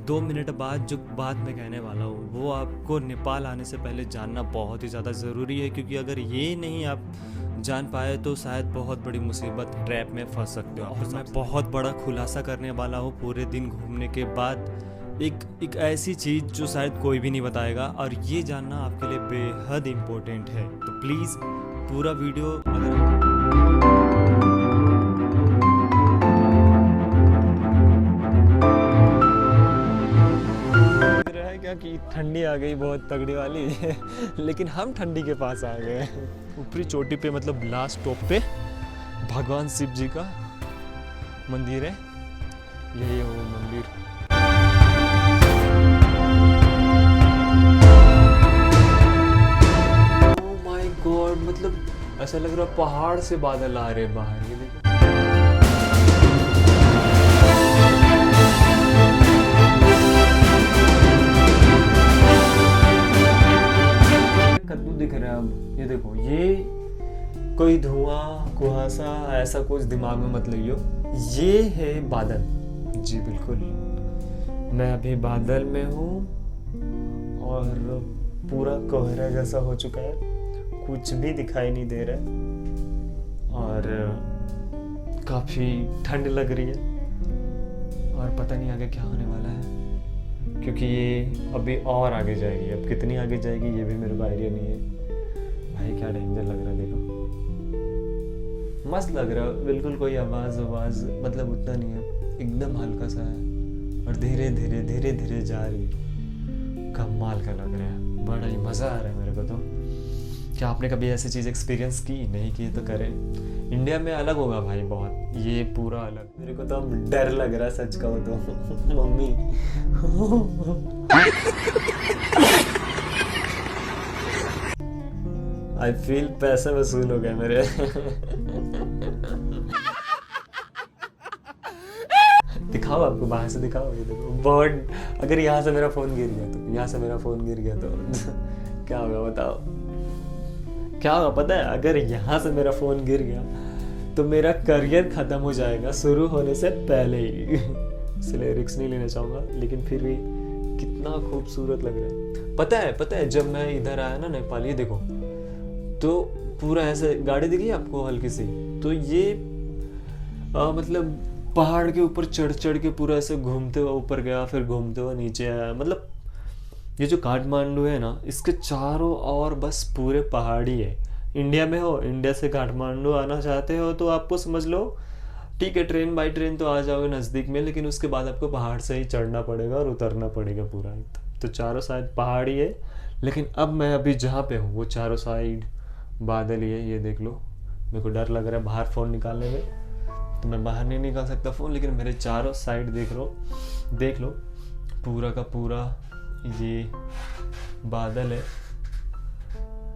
2 minute बाद जो बात मैं कहने वाला हूँ वो आपको नेपाल आने से पहले जानना बहुत ही ज़्यादा ज़रूरी है, क्योंकि अगर ये नहीं आप जान पाए तो शायद बहुत बड़ी मुसीबत ट्रैप में फंस सकते हो। और मैं बहुत बड़ा खुलासा करने वाला हूँ पूरे दिन घूमने के बाद, एक ऐसी चीज़ जो शायद कोई भी नहीं बताएगा, और ये जानना आपके लिए बेहद इम्पोर्टेंट है। तो प्लीज़ पूरा वीडियो अगर लग रहा है क्या कि ठंडी आ गई बहुत तगड़ी वाली लेकिन हम ठंडी के पास आ गए। ऊपरी चोटी पे मतलब लास्ट टॉप पे भगवान शिव जी का मंदिर है, यही है वो मंदिर। ओह माय गॉड, मतलब ऐसा लग रहा है पहाड़ से बादल आ रहे बाहर, ये देखो। कद्दू दिख रहा है अब, ये देखो, ये कोई धुआं कुहासा ऐसा कुछ दिमाग में मत लियो, ये है बादल। जी बिल्कुल, मैं अभी बादल में हूँ और पूरा कोहरा जैसा हो चुका है, कुछ भी दिखाई नहीं दे रहा है और काफ़ी ठंड लग रही है और पता नहीं आगे क्या होने वाला है, क्योंकि ये अभी और आगे जाएगी। अब कितनी आगे जाएगी ये भी मेरे को आइडिया नहीं है। भाई क्या डेंजर लग रहा है, देखो मस्त लग रहा है, बिल्कुल कोई आवाज़ मतलब उतना नहीं है, एकदम हल्का सा है और धीरे धीरे धीरे धीरे जा रही है। कमाल का लग रहा है, बड़ा ही मज़ा आ रहा है मेरे को तो। क्या आपने कभी ऐसी चीज़ एक्सपीरियंस की? नहीं की तो करें। इंडिया में अलग होगा भाई बहुत, ये पूरा अलग। मेरे को तो अब डर लग रहा है सच कहूँ तो मम्मी आई फील पैसे वसूल हो गए मेरे दिखाओ, आपको बाहर से दिखाओ, ये देखो बर्ड। अगर यहाँ से मेरा फ़ोन गिर गया तो, यहाँ से मेरा फ़ोन गिर गया तो क्या होगा बताओ, क्या होगा पता है? अगर यहाँ से मेरा फ़ोन गिर गया तो मेरा करियर ख़त्म हो जाएगा शुरू होने से पहले ही इसलिए रिस्क नहीं लेना चाहूँगा, लेकिन फिर भी कितना खूबसूरत लग रहा है। पता है जब मैं इधर आया ना नेपाल, ये देखो तो पूरा ऐसे गाड़ी दिखी आपको हल्की सी, तो ये मतलब पहाड़ के ऊपर चढ़ के पूरा ऐसे घूमते हुए ऊपर गया, फिर घूमते हुए नीचे आया। मतलब ये जो काठमांडू है ना, इसके चारों ओर बस पूरे पहाड़ी है। इंडिया में हो, इंडिया से काठमांडू आना चाहते हो तो आपको समझ लो ठीक है, ट्रेन बाई ट्रेन तो आ जाओगे नज़दीक में, लेकिन उसके बाद आपको पहाड़ से ही चढ़ना पड़ेगा और उतरना पड़ेगा पूरा। तो चारों साइड पहाड़ी है, लेकिन अब मैं अभी जहाँ पे हूँ वो चारों साइड बादल ही है, ये देख लो। मेरे को डर लग रहा है बाहर फ़ोन निकालने में, तो मैं बाहर नहीं निकाल सकता फ़ोन, लेकिन मेरे चारों साइड देख लो पूरा का पूरा ये बादल है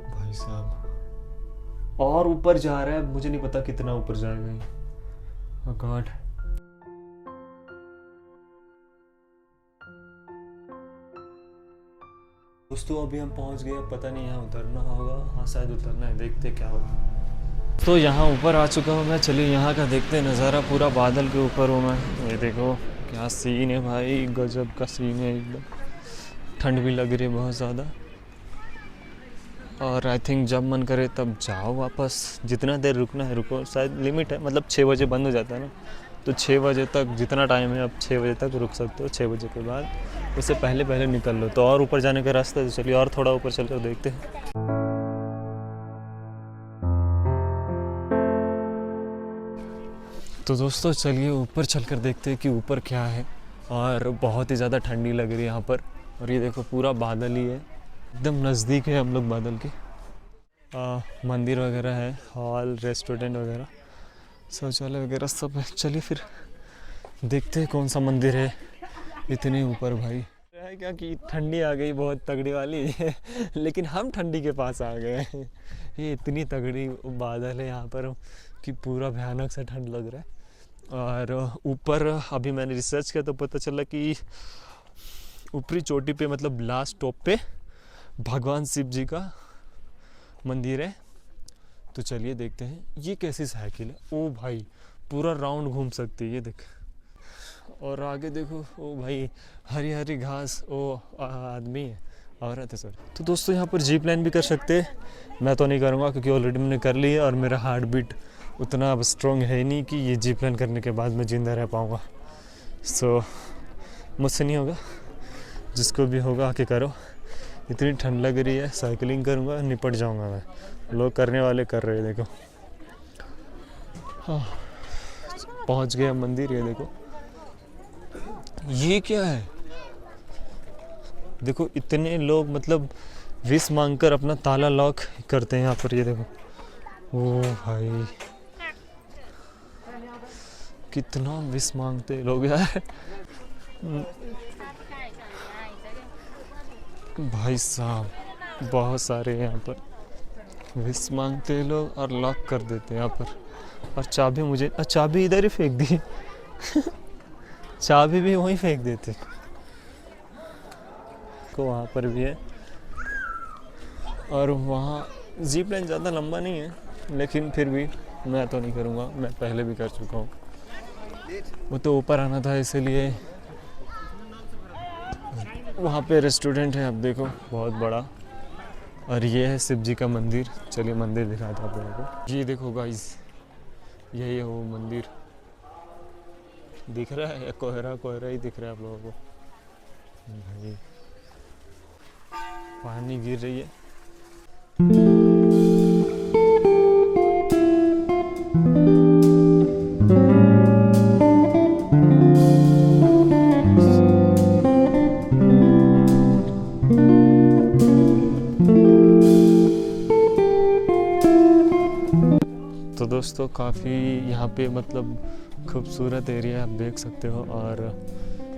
भाई साहब। और ऊपर जा रहा है, मुझे नहीं पता कितना ऊपर जाएगा ये। Oh God. दोस्तों अभी हम पहुंच गए, पता नहीं यहाँ उतरना होगा, हाँ शायद उतरना है, देखते क्या होगा। तो यहाँ ऊपर आ चुका हूँ मैं, चलिए यहाँ का देखते हैं नज़ारा। पूरा बादल के ऊपर हूँ मैं, ये देखो क्या सीन है भाई, गजब का सीन है एकदम। ठंड भी लग रही है बहुत ज़्यादा, और आई थिंक जब मन करे तब जाओ वापस, जितना देर रुकना है रुको, शायद लिमिट है, मतलब 6 बजे बंद हो जाता है ना, तो 6 बजे तक जितना टाइम है, अब 6 बजे तक रुक सकते हो। 6 बजे के बाद उससे पहले निकल लो तो और ऊपर जाने का रास्ता है, तो चलिए और थोड़ा ऊपर चल कर देखते हैं। तो दोस्तों चलिए ऊपर चल कर देखते हैं कि ऊपर क्या है। और बहुत ही ज़्यादा ठंडी लग रही है यहाँ पर, और ये देखो पूरा बादल ही है, एकदम नज़दीक है हम लोग बादल के। मंदिर वगैरह है, हॉल, रेस्टोरेंट वगैरह, शौचालय वगैरह सब है। चलिए फिर देखते हैं कौन सा मंदिर है इतने ऊपर। भाई है क्या कि ठंडी आ गई बहुत तगड़ी वाली लेकिन हम ठंडी के पास आ गए ये इतनी तगड़ी बादल है यहाँ पर कि पूरा भयानक सा ठंड लग रहा है। और ऊपर अभी मैंने रिसर्च किया तो पता चला कि ऊपरी चोटी पे मतलब लास्ट टॉप पे भगवान शिव जी का मंदिर है। तो चलिए देखते हैं। ये कैसी साइकिल है, ओ भाई पूरा राउंड घूम सकती है, ये देख। और आगे देखो ओ भाई हरी हरी घास, ओ आदमी है, औरत है सॉरी। तो दोस्तों यहाँ पर जीप लाइन भी कर सकते हैं, मैं तो नहीं करूँगा क्योंकि ऑलरेडी मैंने कर ली है और मेरा हार्ट बीट उतना अब स्ट्रॉन्ग है नहीं कि ये जीप लाइन करने के बाद मैं ज़िंदा रह पाऊँगा। सो मुझसे नहीं होगा, जिसको भी होगा आके करो। इतनी ठंड लग रही है, साइकिलिंग करूँगा निपट जाऊँगा मैं। लोग करने वाले कर रहे हैं देखो। हाँ पहुँच गया मंदिर, ये देखो। ये क्या है देखो, इतने लोग मतलब विश मांगकर अपना ताला लॉक करते हैं यहाँ पर, ये देखो। ओ भाई कितना विश मांगते हैं लोग यार। भाई साहब बहुत सारे हैं यहाँ पर विश मांगते हैं लोग और लॉक कर देते हैं यहाँ पर। और चाबी मुझे, चाबी इधर ही फेंक दी। चाबी भी वहीं फेंक देते को, वहाँ पर भी है। और वहाँ जीप लाइन ज़्यादा लंबा नहीं है, लेकिन फिर भी मैं तो नहीं करूँगा, मैं पहले भी कर चुका हूँ। वो तो ऊपर आना था इसीलिए। वहाँ पे रेस्टोरेंट है, आप देखो बहुत बड़ा। और ये है शिव जी का मंदिर। चलिए मंदिर दिखाता हूँ आप लोगों को। ये देखो गाइस, यही है वो मंदिर। दिख रहा है या कोहरा कोहरा ही दिख रहा है आप लोगों को? भाई पानी गिर रही है। तो दोस्तों काफ़ी यहाँ पे मतलब खूबसूरत एरिया आप देख सकते हो। और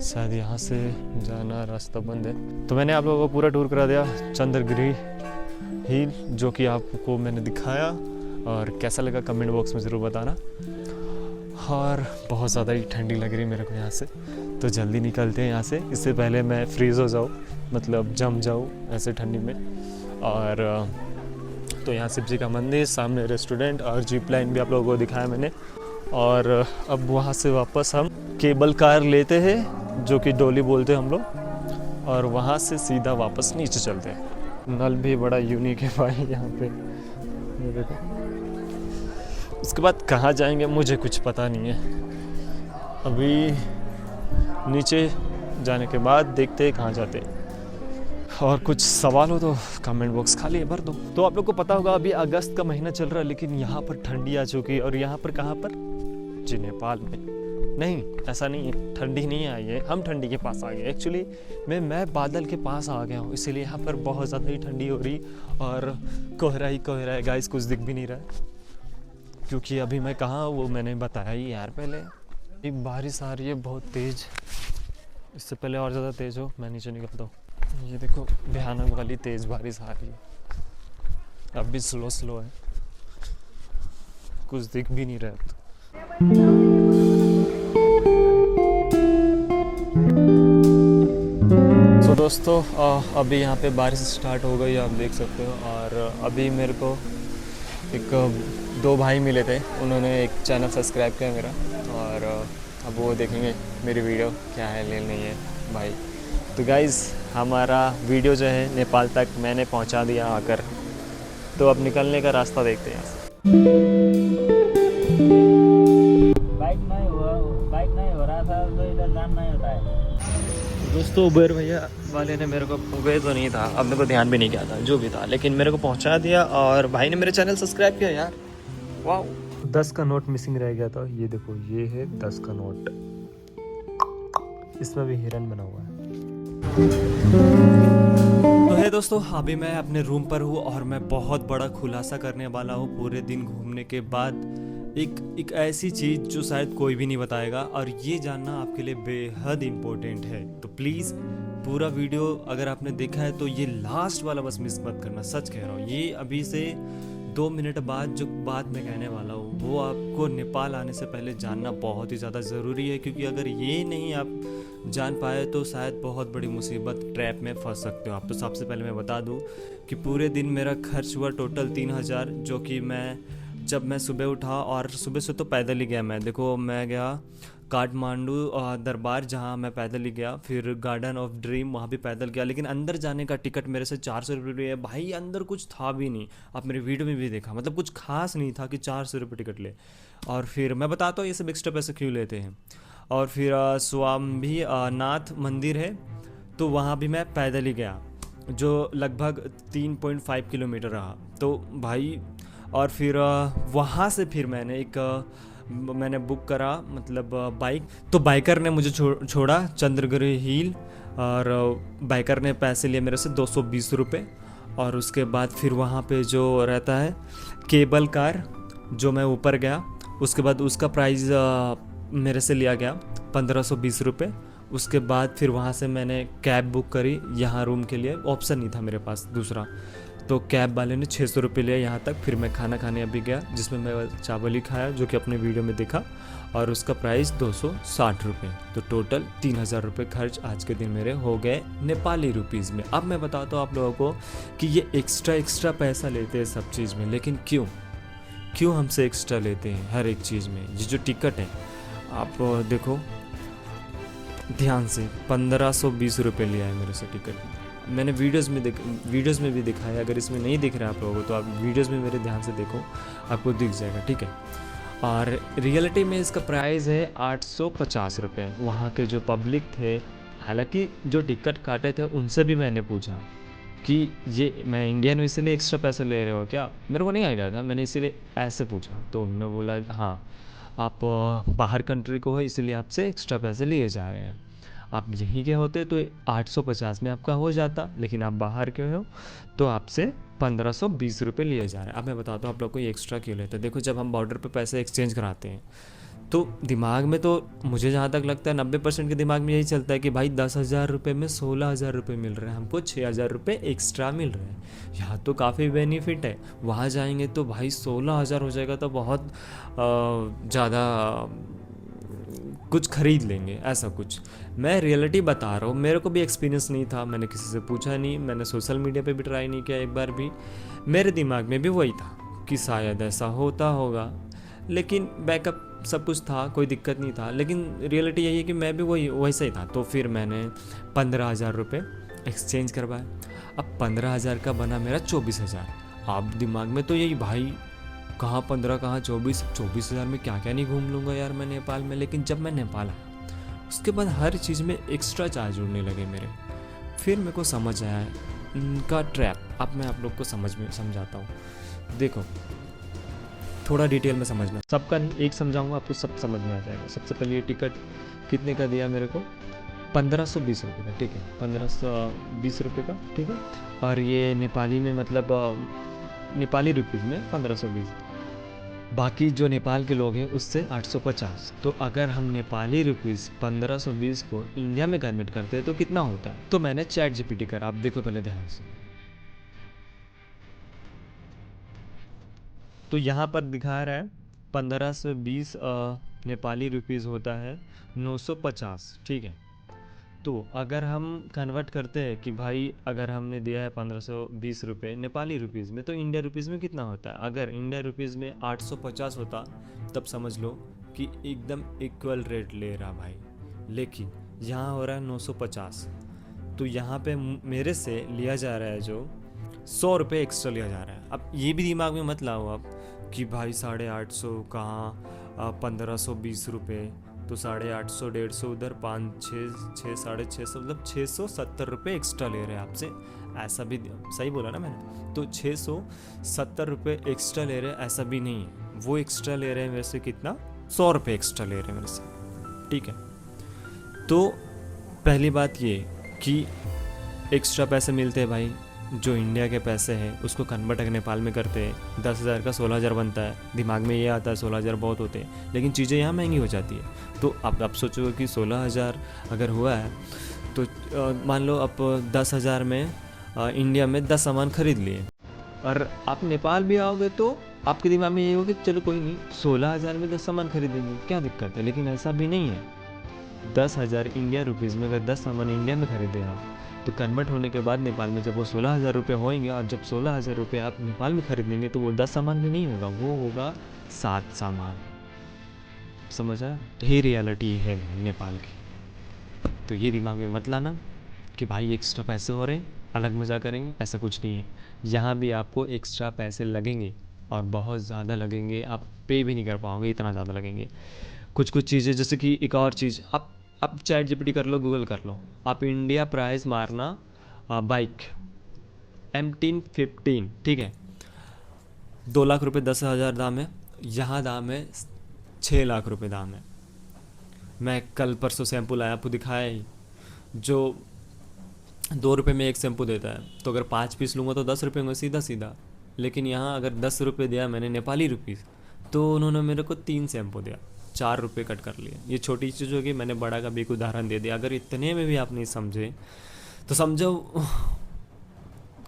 शायद यहाँ से जाना रास्ता बंद है। तो मैंने आप लोगों को पूरा टूर करा दिया चंद्रगिरी हिल, जो कि आपको मैंने दिखाया। और कैसा लगा कमेंट बॉक्स में ज़रूर बताना। और बहुत ज़्यादा ही ठंडी लग रही है मेरे को यहाँ से, तो जल्दी निकलते हैं यहाँ से, इससे पहले मैं फ्रीज़ हो जाऊँ, मतलब जम जाऊँ ऐसे ठंडी में। और तो यहाँ शिव जी का मंदिर, सामने रेस्टोरेंट और जीप लाइन भी आप लोगों को दिखाया मैंने। और अब वहाँ से वापस हम केबल कार लेते हैं, जो कि डोली बोलते हैं हम लोग, और वहाँ से सीधा वापस नीचे चलते हैं। नल भी बड़ा यूनिक है भाई यहाँ पे, ये देखो। उसके बाद कहाँ जाएंगे मुझे कुछ पता नहीं है। अभी नीचे जाने के बाद देखते हैं कहाँ जाते हैं। और कुछ सवाल हो तो कमेंट बॉक्स खाली भर दो। तो आप लोग को पता होगा अभी अगस्त का महीना चल रहा है, लेकिन यहाँ पर ठंडी आ चुकी है। और यहाँ पर कहाँ पर? जी नेपाल में। नहीं ऐसा नहीं है, ठंडी नहीं आई है, हम ठंडी के पास आ गए। एक्चुअली मैं बादल के पास आ गया हूँ, इसीलिए यहाँ पर बहुत ज़्यादा ही ठंडी हो रही। और कोहरा ही कोहरा है गाइस, कुछ दिख भी नहीं रहा है। क्योंकि अभी मैं कहाँ, वो मैंने बताया ही यार पहले। एक बारिश आ रही है बहुत तेज़, इससे पहले और ज़्यादा तेज़ हो। मैं नीचे निकलता हूँ। ये देखो भयानक वाली तेज़ बारिश आ रही है। अब भी स्लो है, कुछ दिख भी नहीं रहा है। तो दोस्तों अभी यहाँ पे बारिश स्टार्ट हो गई, आप देख सकते हो। और अभी मेरे को दो भाई मिले थे, उन्होंने एक चैनल सब्सक्राइब किया मेरा। और अब वो देखेंगे मेरी वीडियो क्या है ले नहीं है भाई। तो गाइज़ हमारा वीडियो जो है नेपाल तक मैंने पहुंचा दिया आकर। तो अब निकलने का रास्ता देखते हैं यहाँ से। बाइक नहीं हो रहा था तो इधर जाम नहीं होता है। दोस्तों उबेर भैया वाले ने मेरे को, उबेर तो नहीं था, अब मेरे को ध्यान भी नहीं किया था जो भी था, लेकिन मेरे को पहुंचा दिया। और भाई ने मेरे चैनल सब्सक्राइब किया यार, वाह। 10 का नोट मिसिंग रह गया था, ये देखो ये है 10 का नोट, इसमें भी हिरन बना हुआ है। तो है दोस्तों अभी मैं अपने रूम पर हूँ और मैं बहुत बड़ा खुलासा करने वाला हूँ पूरे दिन घूमने के बाद। एक ऐसी चीज़ जो शायद कोई भी नहीं बताएगा, और ये जानना आपके लिए बेहद इम्पोर्टेंट है। तो प्लीज़ पूरा वीडियो अगर आपने देखा है तो ये लास्ट वाला बस मिस मत करना, सच कह रहा हूँ। ये अभी से 2 मिनट बाद जो बात मैं कहने वाला हूँ वो आपको नेपाल आने से पहले जानना बहुत ही ज़्यादा ज़रूरी है। क्योंकि अगर ये नहीं आप जान पाए तो शायद बहुत बड़ी मुसीबत, ट्रैप में फंस सकते हो आप। तो सबसे पहले मैं बता दूं कि पूरे दिन मेरा खर्च हुआ टोटल 3000, जो कि जब मैं सुबह उठा, और सुबह से तो पैदल ही गया मैं। देखो मैं गया काठमांडू दरबार जहाँ मैं पैदल ही गया, फिर गार्डन ऑफ ड्रीम वहाँ भी पैदल गया, लेकिन अंदर जाने का टिकट मेरे से 400 रुपये है भाई। अंदर कुछ था भी नहीं, आप मेरे वीडियो में भी देखा, मतलब कुछ खास नहीं था कि 400 रुपये टिकट ले। और फिर मैं बताता हूँ ये सब एक्स्ट्रा पैसे क्यों लेते हैं। और फिर स्वामी नाथ मंदिर है, तो वहाँ भी मैं पैदल ही गया, जो लगभग 3.5 किलोमीटर रहा तो भाई। और फिर वहाँ से फिर मैंने बुक करा, मतलब बाइक। तो बाइकर ने मुझे छोड़ा चंद्रगिरी हिल, और बाइकर ने पैसे लिए मेरे से 220 रुपये। और उसके बाद फिर वहाँ पे जो रहता है केबल कार, जो मैं ऊपर गया, उसके बाद उसका प्राइस मेरे से लिया गया 1520 रुपये। उसके बाद फिर वहाँ से मैंने कैब बुक करी यहाँ रूम के लिए, ऑप्शन नहीं था मेरे पास दूसरा, तो कैब वाले ने 600 रुपये लिया यहाँ तक। फिर मैं खाना खाने अभी गया, जिसमें मैं चावल ही खाया, जो कि अपने वीडियो में देखा, और उसका प्राइस 260 रुपये। तो टोटल 3000 रुपये खर्च आज के दिन मेरे हो गए नेपाली रुपीज़ में। अब मैं बताता हूँ आप लोगों को कि ये एक्स्ट्रा पैसा लेते हैं सब चीज़ में, लेकिन क्यों हमसे एक्स्ट्रा लेते हैं हर एक चीज़ में। ये जो टिकट है आप देखो ध्यान से, 1520 रुपये लिया है मेरे से टिकट। मैंने वीडियोज़ में भी दिखाया, अगर इसमें नहीं दिख रहा है आप लोगों को तो आप वीडियोज़ में मेरे ध्यान से देखो, आपको दिख जाएगा, ठीक है। और रियलिटी में इसका प्राइस है 850 रुपये। वहाँ के जो पब्लिक थे, हालांकि जो टिकट काटे थे उनसे भी मैंने पूछा कि ये मैं इंडियन हूँ इसलिए एक्स्ट्रा पैसे ले रहे हो क्या, मेरे को नहीं आइडिया था, मैंने इसीलिए ऐसे पूछा। तो उन्होंने बोला हाँ आप बाहर कंट्री को हो इसलिए आपसे एक्स्ट्रा पैसे लिए जा रहे हैं, आप यहीं के होते तो 850 में आपका हो जाता, लेकिन आप बाहर के हो तो आपसे 1520 रुपये लिए जा रहे हैं। अब मैं बताता हूँ आप लोग को ये एक्स्ट्रा क्यों लेते हैं। देखो जब हम बॉर्डर पे पैसे एक्सचेंज कराते हैं तो दिमाग में, तो मुझे जहाँ तक लगता है 90% के दिमाग में यही चलता है कि भाई 10,000 रुपये में 16,000 रुपये मिल रहे हैं, हमको 6,000 रुपये एक्स्ट्रा मिल रहे हैं। यहाँ तो काफ़ी बेनिफिट है, वहाँ जाएंगे तो भाई 16,000 हो जाएगा तो बहुत ज़्यादा कुछ खरीद लेंगे, ऐसा कुछ। मैं रियलिटी बता रहा हूँ, मेरे को भी एक्सपीरियंस नहीं था, मैंने किसी से पूछा नहीं, मैंने सोशल मीडिया पे भी ट्राई नहीं किया एक बार भी। मेरे दिमाग में भी वही था कि शायद ऐसा होता होगा, लेकिन बैकअप सब कुछ था, कोई दिक्कत नहीं था। लेकिन रियलिटी यही है कि मैं भी वैसा ही था। तो फिर मैंने 15,000 रुपये एक्सचेंज करवाया। अब 15,000 का बना मेरा 24,000। आप दिमाग में तो यही भाई कहाँ 15 कहाँ 24,000 में क्या क्या नहीं घूम लूँगा यार मैं नेपाल में। लेकिन जब मैं नेपाल आया उसके बाद हर चीज़ में एक्स्ट्रा चार्ज उड़ने लगे मेरे। फिर मेरे को समझ आया इनका ट्रैप। अब मैं आप लोग को समझाता हूँ। देखो थोड़ा डिटेल में समझना, सबका नहीं, एक समझाऊंगा आपको सब समझ में आ जाएगा। सबसे पहले ये टिकट कितने का दिया मेरे को, 1520 रुपये का, ठीक है, 1520 रुपये का, ठीक है। और ये नेपाली में मतलब नेपाली रुपीज़ में 1520, बाकी जो नेपाल के लोग हैं उससे 850। तो अगर हम नेपाली रुपीज़ 1520 को इंडिया में कन्वर्ट करते हैं तो कितना होता है। तो मैंने चैट जीपीटी करा, आप देखो पहले ध्यान से। तो यहाँ पर दिखा रहा है 1520 नेपाली रुपीज़ होता है 950, ठीक है। तो अगर हम कन्वर्ट करते हैं कि भाई अगर हमने दिया है 1520 रुपये नेपाली रुपीज़ में, तो इंडिया रुपीज़ में कितना होता है। अगर इंडिया रुपीज़ में 850 होता तब समझ लो कि एकदम इक्वल रेट ले रहा भाई, लेकिन यहाँ हो रहा है 950। तो यहाँ पे मेरे से लिया जा रहा है जो 100 रुपये एक्स्ट्रा लिया जा रहा है। अब ये भी दिमाग में मत लाओ आप कि भाई 850 कहाँ 1520 रुपये, तो 850 150 उधर 5 6 650 मतलब 670 रुपये एक्स्ट्रा ले रहे हैं आपसे। ऐसा भी सही बोला ना मैंने, तो 670 रुपये एक्स्ट्रा ले रहे हैं, ऐसा भी नहीं है। वो एक्स्ट्रा ले रहे हैं वैसे कितना, 100 रुपये एक्स्ट्रा ले रहे हैं मेरे से, ठीक है। तो पहली बात ये कि एक्स्ट्रा पैसे मिलते हैं भाई, जो इंडिया के पैसे हैं उसको कन्वर्ट अगर नेपाल में करते हैं 10,000 का 16,000 बनता है। दिमाग में ये आता है 16,000 बहुत होते हैं, लेकिन चीज़ें यहाँ महंगी हो जाती है। तो आप सोचोगे कि 16,000 अगर हुआ है तो मान लो आप 10,000 में इंडिया में 10 सामान खरीद लिए, और आप नेपाल भी आओगे तो आपके दिमाग में ये होगा कि चलो कोई नहीं 16,000 में 10 सामान खरीदेंगे, क्या दिक्कत है। लेकिन ऐसा भी नहीं है। 10,000 इंडिया रुपीज़ में अगर 10 सामान इंडिया में खरीदे आप, तो कन्वर्ट होने के बाद नेपाल में जब वो 16,000 रुपये होंगे, और जब 16,000 रुपये आप नेपाल में खरीदेंगे तो वो 10 सामान भी नहीं होगा, वो होगा 7 सामान। समझा? यही रियलिटी है नेपाल की। तो ये दिमाग में मत लाना कि भाई एक्स्ट्रा पैसे हो रहे हैं अलग मज़ा करेंगे, ऐसा कुछ नहीं है। यहाँ भी आपको एक्स्ट्रा पैसे लगेंगे और बहुत ज़्यादा लगेंगे, आप पे भी नहीं कर पाओगे, इतना ज़्यादा लगेंगे। कुछ कुछ चीज़ें, जैसे कि एक और चीज़, आप चैट जीपीटी कर लो, गूगल कर लो, आप इंडिया प्राइस मारना बाइक M1015, ठीक है, 2 लाख रुपये 10,000 दाम है, यहाँ दाम है 6 लाख रुपये दाम है। मैं कल परसों शैम्पू लाया, आपको दिखाया ही, जो 2 रुपये में एक शैम्पू देता है, तो अगर 5 पीस लूँगा तो 10 रुपये में सीधा सीधा। लेकिन यहाँ अगर 10 रुपये दिया मैंने नेपाली रुपीस, तो उन्होंने मेरे को 3 शैम्पू दिया, 4 रुपये कट कर लिए। ये छोटी चीज़ होगी, मैंने बड़ा का भी एक उदाहरण दे दिया। अगर इतने में भी आप नहीं समझे तो समझो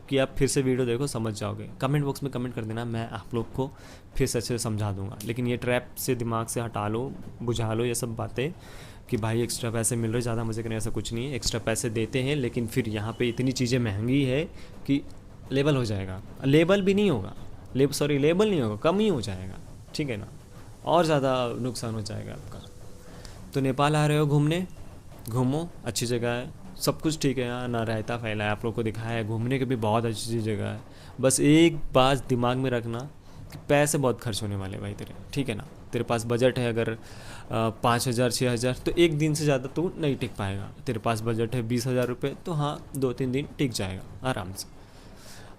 कि आप फिर से वीडियो देखो, समझ जाओगे। कमेंट बॉक्स में कमेंट कर देना, मैं आप लोग को फिर से अच्छे से समझा दूंगा। लेकिन ये ट्रैप से दिमाग से हटा लो, बुझा लो ये सब बातें कि भाई एक्स्ट्रा पैसे मिल रहे, ज़्यादा मज़े करें, ऐसा कुछ नहीं है। एक्स्ट्रा पैसे देते हैं, लेकिन फिर यहाँ पे इतनी चीज़ें महंगी है कि लेबल हो जाएगा, लेबल भी नहीं होगा, लेबल नहीं होगा, कम ही हो जाएगा, ठीक है ना, और ज़्यादा नुकसान हो जाएगा आपका। तो नेपाल आ रहे हो घूमने, घूमो, अच्छी जगह है, सब कुछ ठीक है यहाँ, ना रायता फैला है, आप लोग को दिखाया है, घूमने की भी बहुत अच्छी जगह है। बस एक बात दिमाग में रखना कि पैसे बहुत खर्च होने वाले भाई तेरे, ठीक है ना। तेरे पास बजट है अगर 5,000 6,000, तो एक दिन से ज़्यादा तू नहीं टिक पाएगा। तेरे पास बजट है 20,000 रुपये, तो हाँ 2-3 दिन टिक जाएगा आराम से,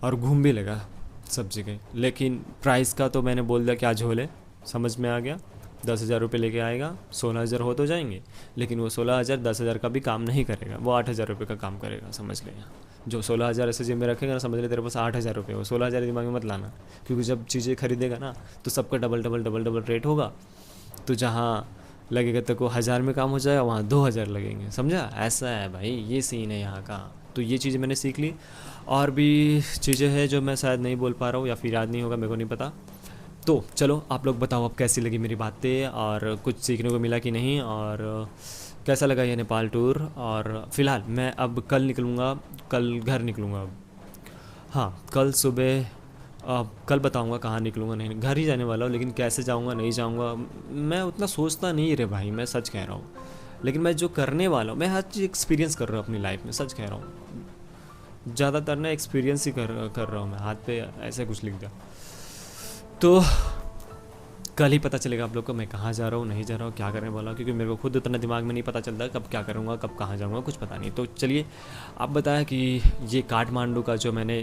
और घूम भी लेगा सब जगह। लेकिन प्राइस का तो मैंने बोल दिया क्या झोल है, समझ में आ गया। 10,000 रुपये लेके आएगा, 16,000 हो तो जाएंगे, लेकिन वो 16,000 10,000 का भी काम नहीं करेगा, वो 8,000 रुपये का काम करेगा, समझ ले। जो 16,000 ऐसे जेब में रखेगा ना, समझ ले तेरे पास 8,000 रुपये, वो 16,000 दिमाग में मत लाना, क्योंकि जब चीज़ें खरीदेगा ना तो सबका double double double double rate होगा। तो जहाँ लगेगा तेरे को 1,000 में काम हो जाएगा, वहाँ 2,000 लगेंगे, समझा? ऐसा है भाई, ये सीन है यहाँ का। तो ये चीज़ें मैंने सीख ली, और भी चीज़ें हैं जो मैं शायद नहीं बोल पा रहा हूँ, या फिर याद नहीं होगा, मेरे को नहीं पता। तो चलो आप लोग बताओ अब कैसी लगी मेरी बातें, और कुछ सीखने को मिला कि नहीं, और कैसा लगा ये नेपाल टूर। और फ़िलहाल मैं अब कल निकलूँगा, कल घर निकलूँगा अब, हाँ कल सुबह, कल बताऊँगा कहाँ निकलूँगा, नहीं घर ही जाने वाला हूँ, लेकिन कैसे जाऊँगा नहीं जाऊँगा मैं उतना सोचता नहीं रे भाई, मैं सच कह रहा हूँ। लेकिन मैं जो करने वाला हूँ, मैं हर चीज़ एक्सपीरियंस कर रहा हूँ अपनी लाइफ में, सच कह रहा हूँ। ज़्यादातर ना एक्सपीरियंस ही कर रहा हूँ मैं, हाथ पे ऐसे कुछ लिख दिया। तो कल ही पता चलेगा आप लोग को मैं कहाँ जा रहा हूँ, नहीं जा रहा हूँ, क्या करने वाला हूँ, क्योंकि मेरे को खुद उतना दिमाग में नहीं पता चलता कब क्या करूँगा, कब कहाँ जाऊँगा, कुछ पता नहीं। तो चलिए आप बताया कि ये काठमांडू का जो मैंने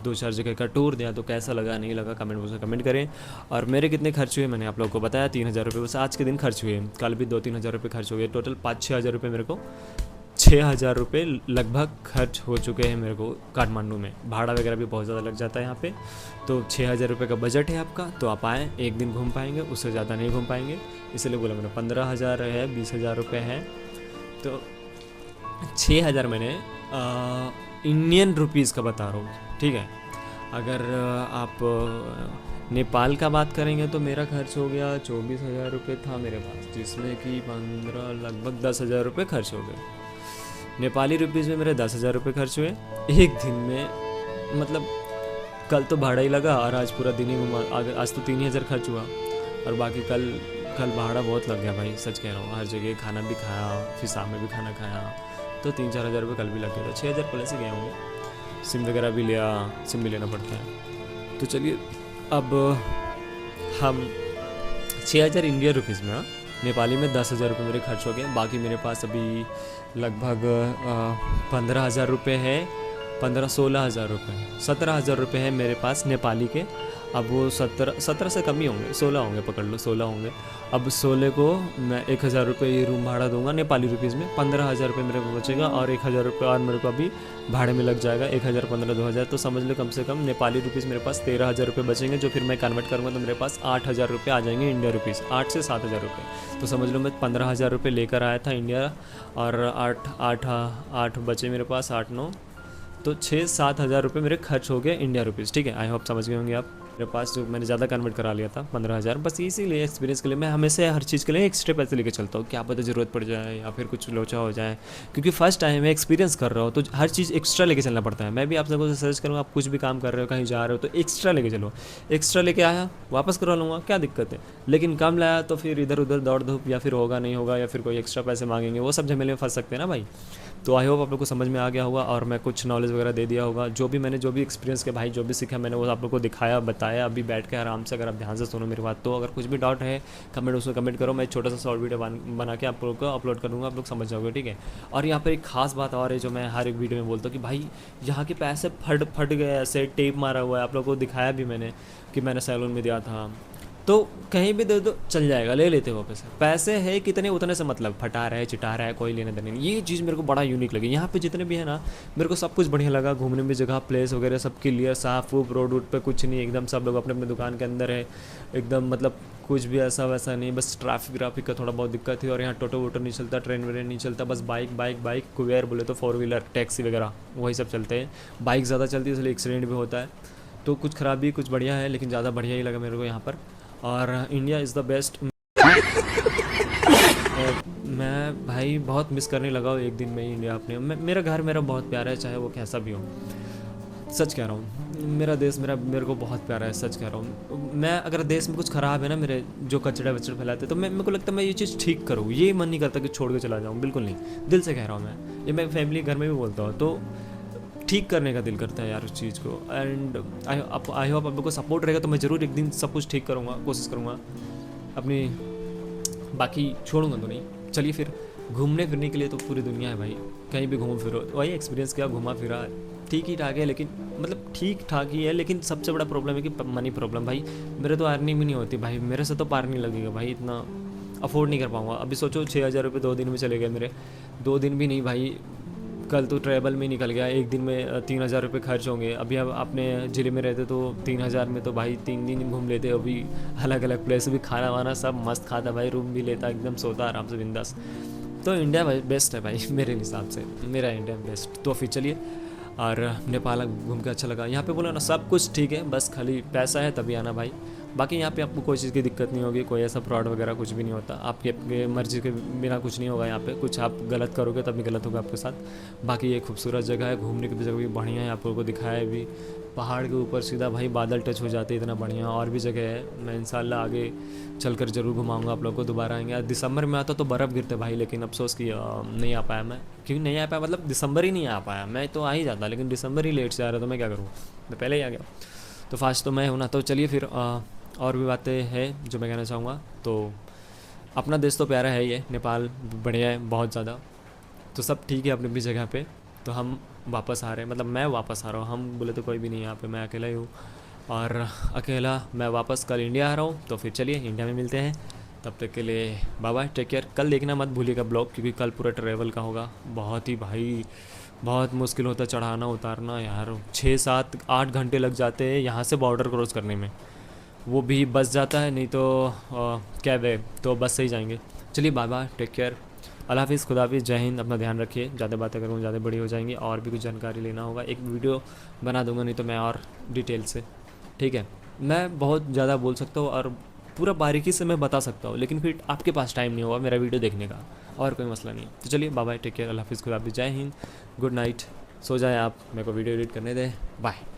2-4 जगह का टूर दिया, तो कैसा लगा नहीं लगा कमेंट बॉक्स में कमेंट करें। और मेरे कितने खर्च हुए मैंने आप लोग को बताया, 3,000 रुपये बस आज के दिन खर्च हुए, कल भी 2-3 हज़ार रुपये खर्च हो गए, टोटल 5-6 हज़ार रुपये मेरे को, 6,000 रुपये लगभग खर्च हो चुके हैं मेरे को काठमांडू में। भाड़ा वगैरह भी बहुत ज़्यादा लग जाता है यहाँ पे। तो 6,000 रुपये का बजट है आपका, तो आप आएँ, एक दिन घूम पाएंगे, उससे ज़्यादा नहीं घूम पाएंगे, इसलिए बोला मैंने। 15,000 है, 20,000 रुपये है, तो 6,000 मैंने इंडियन रुपीज़ का बता रहा हूँ, ठीक है। अगर आप नेपाल का बात करेंगे तो मेरा खर्च हो गया 24,000 रुपये था मेरे पास, जिसमें कि 15 लगभग 10,000 रुपये खर्च हो गए। नेपाली रुपीज़ में मेरे 10,000 रुपये खर्च हुए एक दिन में। मतलब कल तो भाड़ा ही लगा, और आज पूरा दिन ही घुमा, आज तो 3,000 खर्च हुआ, और बाकी कल भाड़ा बहुत लग गया भाई, सच कह रहा हूँ। हर जगह खाना भी खाया, फिर शाम में भी खाना खाया, तो 3-4 हज़ार रुपये कल भी लग गया था। 6,000 पहले से गए होंगे, सिम वगैरह भी लिया, सिम भी लेना पड़ता है। तो चलिए अब हम 6,000 इंडियन रुपीज़ में, नेपाली में 10,000 रुपये मेरे खर्च हो गए। बाकी मेरे पास अभी लगभग 15,000 रुपये है, 16 हज़ार रुपये, 17,000 रुपये है मेरे पास नेपाली के। अब वो 17 से कम ही होंगे, 16 होंगे, पकड़ लो 16 होंगे। अब 16 को मैं 1,000 रुपये ये रूम भाड़ा दूंगा नेपाली रुपीज़ में, 15,000 रुपये मेरे को बचेगा, और 1,000 रुपये और मेरे को अभी भाड़े में लग जाएगा, 1,000 15 2,000, तो समझ लो कम से कम नेपाली रुपीज़ मेरे पास 13,000 रुपये बचेंगे, जो फिर मैं कन्वर्ट करूँगा तो मेरे पास 8,000 रुपये आ जाएंगे इंडिया रुपीज़, 8 से 7,000 रुपये। तो समझ लो मैं 15,000 रुपये लेकर आया था इंडिया, और 8 बचे मेरे पास, 8-9, तो 6-7 हज़ार रुपये मेरे खर्च हो गए इंडिया रुपीज़, ठीक है। आई होप समझ गए होंगे आप। मेरे पास जो मैंने ज़्यादा कन्वर्ट करा लिया था 15,000, बस इसीलिए एक्सपीरियंस के लिए मैं हमेशा हर चीज़ के लिए एक्स्ट्रा पैसे लेके चलता हूँ, क्या पता ज़रूरत पड़ जाए या फिर कुछ लोचा हो जाए, क्योंकि फर्स्ट टाइम मैं एक्सपीरियंस कर रहा हूँ तो हर चीज़ एक्स्ट्रा लेके चलना पड़ता है। मैं भी आप सबको से सजेस्ट करूँगा, आप कुछ भी काम कर रहे हो, कहीं जा रहे हो तो एक्स्ट्रा लेके चलो। एक्स्ट्रा लेके आया वापस करवा लूँगा, क्या दिक्कत है, लेकिन कम लाया तो फिर इधर उधर दौड़ धूप या फिर होगा नहीं होगा या फिर कोई एक्स्ट्रा पैसे मांगेंगे, वो सब झमेले में फंस सकते हैं ना भाई। तो आई होप आप लोग को समझ में आ गया होगा और मैं कुछ नॉलेज वगैरह दे दिया होगा। जो भी एक्सपीरियंस के भाई जो भी सीखा मैंने वो आप लोग को दिखाया बताया अभी बैठ के आराम से। अगर आप ध्यान से सुनो मेरी बात तो अगर कुछ भी डाउट है कमेंट उसमें कमेंट करो, मैं छोटा सा शॉर्ट वीडियो बना के आप लोग को अपलोड करूँगा, आप लोग समझ जाओगे, ठीक है। और यहाँ पर एक खास बात और है जो मैं हर एक वीडियो में बोलता हूँ कि भाई यहाँ के पैसे फट गए, ऐसे टेप मारा हुआ है, आप लोग को दिखाया भी मैंने कि मैंने सैलून में दिया था, तो कहीं भी दे दो चल जाएगा, ले लेते हो पैसे है कितने उतने से मतलब, फटा रहा है चिटा रहा है कोई लेने देने नहीं। ये चीज़ मेरे को बड़ा यूनिक लगी यहाँ पे जितने भी है ना, मेरे को सब कुछ बढ़िया लगा। घूमने में जगह प्लेस वगैरह सब क्लियर साफ वूफ, रोड पे कुछ नहीं, एकदम सब लोग अपने अपने दुकान के अंदर है एकदम, मतलब कुछ भी ऐसा वैसा नहीं, बस ट्रैफिक का थोड़ा बहुत दिक्कत है। और यहाँ टोटो वोटो नहीं चलता, ट्रेन व्रेन नहीं चलता, बस बाइक कुवेर बोले तो 4 व्हीलर टैक्सी वगैरह वही सब चलते हैं। बाइक ज़्यादा चलती है इसलिए एक्सीडेंट भी होता है, तो कुछ ख़राबी कुछ बढ़िया है, लेकिन ज़्यादा बढ़िया ही लगा मेरे को यहाँ पर। और इंडिया इज़ द बेस्ट। मैं भाई बहुत मिस करने लगा हूँ एक दिन में ही इंडिया अपने। मेरा घर मेरा बहुत प्यारा है, चाहे वो कैसा भी हो, सच कह रहा हूँ। मेरा देश मेरे को बहुत प्यारा है, सच कह रहा हूँ। मैं अगर देश में कुछ ख़राब है ना, मेरे जो कचड़ा वचड़ा फैलाते तो मेरे को लगता है मैं ये चीज़ ठीक करूँ, ये मन नहीं करता कि छोड़ के चला जाऊँ, बिल्कुल नहीं, दिल से कह रहा हूँ मैं, ये मैं फैमिली घर में भी बोलता हूँ, तो ठीक करने का दिल करता है यार उस चीज़ को। एंड आई होप आप लोग को सपोर्ट रहेगा तो मैं ज़रूर एक दिन सब कुछ ठीक करूँगा, कोशिश करूँगा अपनी, बाकी छोड़ूंगा तो नहीं। चलिए फिर घूमने फिरने के लिए तो पूरी दुनिया है भाई, कहीं भी घूमो फिरो, वही एक्सपीरियंस किया, घूमा फिरा, ठीक ही ठाक है, लेकिन मतलब ठीक ठाक ही है, लेकिन सबसे बड़ा प्रॉब्लम है कि मनी प्रॉब्लम। भाई मेरे तो अर्निंग भी नहीं होती भाई, मेरे से तो पार नहीं लगेगा भाई, इतना अफोर्ड नहीं कर पाऊँगा। अभी सोचो 6,000 रुपये 2 दिन में चले गए मेरे, 2 दिन भी नहीं भाई, कल तो ट्रैवल में निकल गया, एक दिन में 3,000 रुपये खर्च होंगे। अभी अब अपने ज़िले में रहते तो 3,000 में तो भाई 3 दिन घूम लेते, अभी अलग अलग प्लेस भी, खाना वाना सब मस्त खाता भाई, रूम भी लेता, एकदम सोता आराम से बिंदास। तो इंडिया भाई बेस्ट है भाई मेरे हिसाब से, मेरा इंडिया बेस्ट। तो फिर चलिए, और नेपाल घूम के अच्छा लगा। यहाँ पे बोला ना सब कुछ ठीक है, बस खाली पैसा है तभी आना भाई। बाकी यहाँ पे आपको कोई चीज़ की दिक्कत नहीं होगी, कोई ऐसा फ्रॉड वगैरह कुछ भी नहीं होता, आपके मर्जी के बिना कुछ नहीं होगा यहाँ पे, कुछ आप गलत करोगे तभी गलत होगा आपके साथ। बाकी ये खूबसूरत जगह है, घूमने की भी जगह भी बढ़िया है, आप लोगों को दिखाया भी, पहाड़ के ऊपर सीधा भाई बादल टच हो जाते हैं, इतना बढ़िया। और भी जगह है, मैं इंशाल्लाह आगे चलकर ज़रूर घुमाऊंगा आप लोग को, दोबारा आएंगे। दिसंबर में आता तो बर्फ़ गिरते भाई, लेकिन अफसोस कि नहीं आ पाया मैं, क्यों नहीं आ पाया मतलब दिसंबर ही नहीं आ पाया, मैं तो आ ही जाता, लेकिन दिसंबर ही लेट से आ रहा, तो मैं क्या करूँ, मैं पहले ही आ गया, तो फास्ट तो मैं हूँ ना। तो चलिए फिर और भी बातें हैं जो मैं कहना चाहूँगा। तो अपना देश तो प्यारा है ये, नेपाल बढ़िया है बहुत ज़्यादा, तो सब ठीक है अपनी अपनी जगह पे। तो हम वापस आ रहे हैं, मतलब मैं वापस आ रहा हूँ, हम बोले तो कोई भी नहीं है यहाँ पे, मैं अकेला ही हूँ, और अकेला मैं वापस कल इंडिया आ रहा हूँ। तो फिर चलिए इंडिया में मिलते हैं, तब तक के लिए बाय बाय, टेक केयर। कल देखना मत भूलिएगा ब्लॉग, क्योंकि कल पूरा ट्रैवल का होगा, बहुत ही भाई बहुत मुश्किल होता है चढ़ाना उतारना यार, 6-7-8 घंटे लग जाते हैं यहाँ से बॉर्डर क्रॉस करने में, वो भी बस जाता है, नहीं तो कैब है, तो बस से ही जाएंगे। चलिए बाय बाय, टेक केयर, अल्लाह हाफिज़, खुदा हाफिज़, जय हिंद। अपना ध्यान रखिए, ज़्यादा बातें करूँगा ज़्यादा बड़ी हो जाएंगी, और भी कुछ जानकारी लेना होगा एक वीडियो बना दूंगा, नहीं तो मैं और डिटेल से, ठीक है। मैं बहुत ज़्यादा बोल सकता हूँ और पूरा बारीकी से मैं बता सकता हूँ, लेकिन फिर आपके पास टाइम नहीं होगा मेरा वीडियो देखने का, और कोई मसला नहीं है। तो चलिए बाय बाय, टेक केयर, अल्लाह हाफिज़, खुदा हाफिज़, जय हिंद, गुड नाइट, सो जाए आप, मेरे को वीडियो एडिट करने दें, बाय।